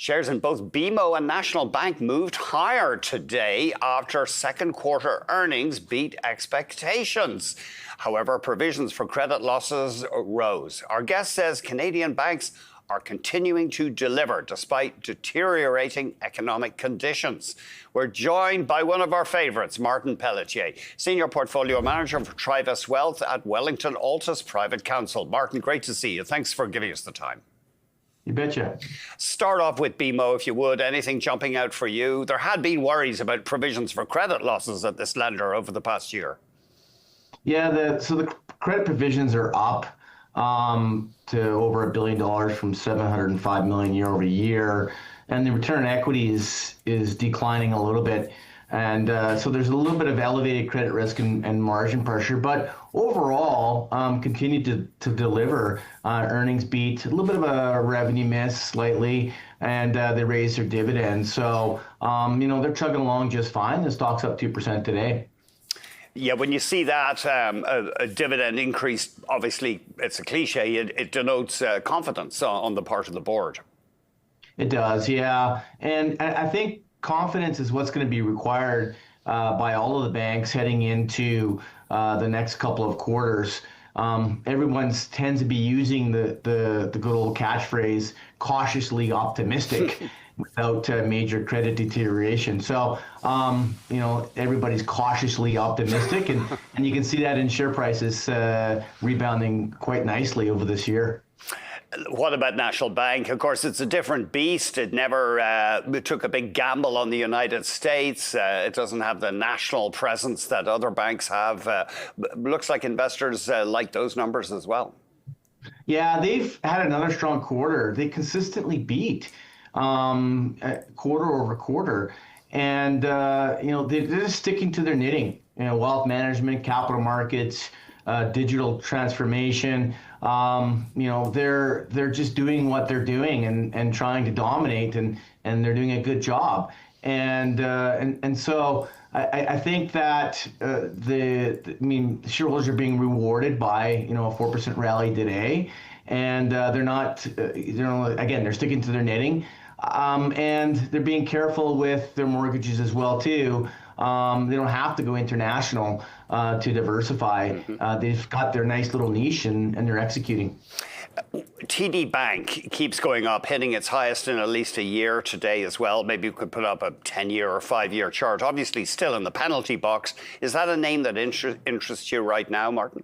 Shares in both BMO and National Bank moved higher today after second quarter earnings beat expectations. However, provisions for credit losses rose. Our guest says Canadian banks are continuing to deliver despite deteriorating economic conditions. We're joined by one of our favourites, Martin Pelletier, Senior Portfolio Manager for Trivest Wealth at Wellington-Altus Private Counsel. Martin, great to see you. Thanks for giving us the time. You betcha. Start off with BMO, if you would. Anything jumping out for you? There had been worries about provisions for credit losses at this lender over the past year. Yeah, so the credit provisions are up to over $1 billion from $705 million year over year, and the return on equity is declining a little bit. And so there's a little bit of elevated credit risk and margin pressure, but overall, continue to deliver earnings beat, a little bit of a revenue miss slightly, and they raised their dividend. So, they're chugging along just fine. The stock's up 2% today. Yeah, when you see that a dividend increase, obviously it's a cliche, it denotes confidence on the part of the board. It does, yeah. And I think confidence is what's going to be required by all of the banks heading into the next couple of quarters. Everyone tends to be using the good old catchphrase, cautiously optimistic, without major credit deterioration. So, everybody's cautiously optimistic, and you can see that in share prices rebounding quite nicely over this year. What about National Bank? Of course, it's a different beast. It never took a big gamble on the United States. It doesn't have the national presence that other banks have. Looks like investors like those numbers as well. Yeah, they've had another strong quarter. They consistently beat quarter over quarter. And, they're just sticking to their knitting. Wealth management, capital markets, digital transformation. They're just doing what they're doing and trying to dominate, and they're doing a good job. And so I think that shareholders are being rewarded by a 4% rally today, and they're sticking to their knitting, and they're being careful with their mortgages as well too. They don't have to go international to diversify. Mm-hmm. They've got their nice little niche, and they're executing. TD Bank keeps going up, hitting its highest in at least a year today as well. Maybe you could put up a 10-year or 5-year chart. Obviously still in the penalty box. Is that a name that interests you right now, Martin?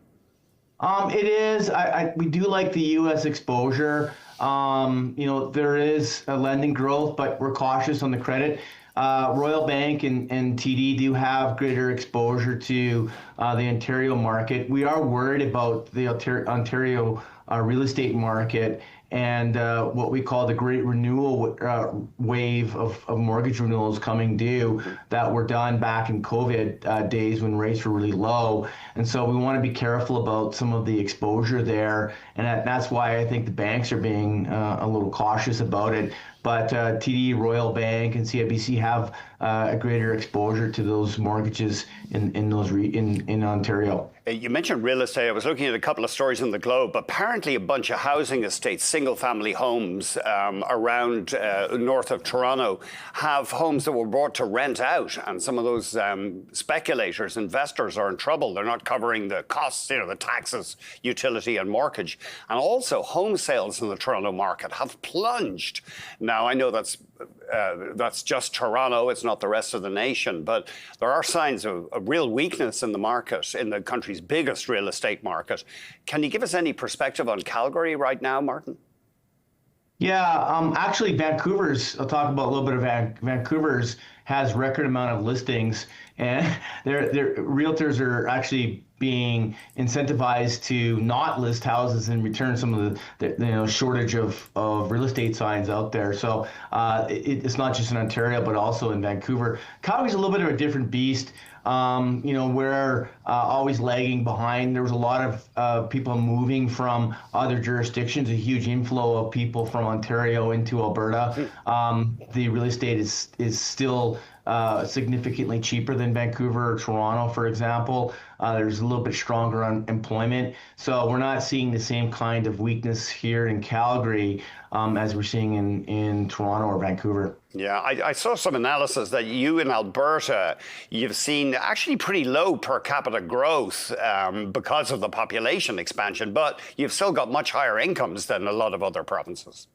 It is. We do like the U.S. exposure. There is a lending growth, but we're cautious on the credit. Royal Bank and TD do have greater exposure to the Ontario market. We are worried about the Ontario real estate market and what we call the great renewal wave of mortgage renewals coming due that were done back in COVID days when rates were really low. And so we want to be careful about some of the exposure there. And that's why I think the banks are being a little cautious about it. But TD, Royal Bank, and CIBC have a greater exposure to those mortgages in Ontario. You mentioned real estate. I was looking at a couple of stories in the Globe. Apparently, a bunch of housing estates, single-family homes around north of Toronto, have homes that were brought to rent out, and some of those speculators, investors, are in trouble. They're not covering the costs, the taxes, utility, and mortgage. And also, home sales in the Toronto market have plunged. Now, I know that's just Toronto. It's not the rest of the nation. But there are signs of a real weakness in the market, in the country's biggest real estate market. Can you give us any perspective on Calgary right now, Martin? Yeah, actually, I'll talk about a little bit of Vancouver's has record amount of listings, and their realtors are actually being incentivized to not list houses and return some of the shortage of real estate signs out there. So it's not just in Ontario, but also in Vancouver. Calgary's a little bit of a different beast. We're always lagging behind. There was a lot of people moving from other jurisdictions, a huge inflow of people from Ontario into Alberta. The real estate is still significantly cheaper than Vancouver or Toronto, for example. There's a little bit stronger unemployment. So we're not seeing the same kind of weakness here in Calgary. as we're seeing in Toronto or Vancouver. Yeah, I saw some analysis that you in Alberta, you've seen actually pretty low per capita growth because of the population expansion, but you've still got much higher incomes than a lot of other provinces.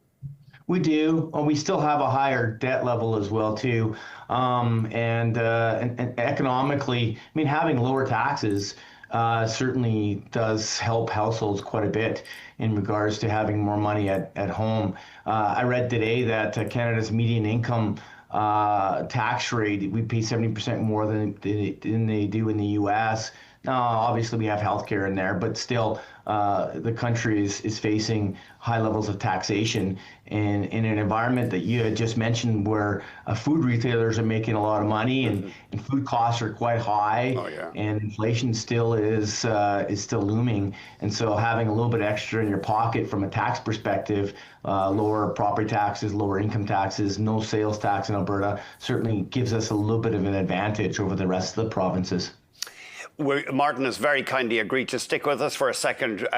We do. We still have a higher debt level as well too, and economically, I mean, having lower taxes certainly does help households quite a bit in regards to having more money at home. I read today that Canada's median income tax rate, we pay 70% more than they do in the U.S. Now, obviously, we have healthcare in there, but still, the country is facing high levels of taxation in an environment that you had just mentioned, where food retailers are making a lot of money and food costs are quite high, and inflation still is still looming. And so, having a little bit extra in your pocket from a tax perspective, lower property taxes, lower income taxes, no sales tax in Alberta, certainly gives us a little bit of an advantage over the rest of the provinces. Martin has very kindly agreed to stick with us for a second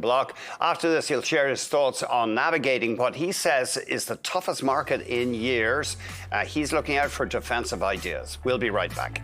block. After this, he'll share his thoughts on navigating what he says is the toughest market in years. He's looking out for defensive ideas. We'll be right back.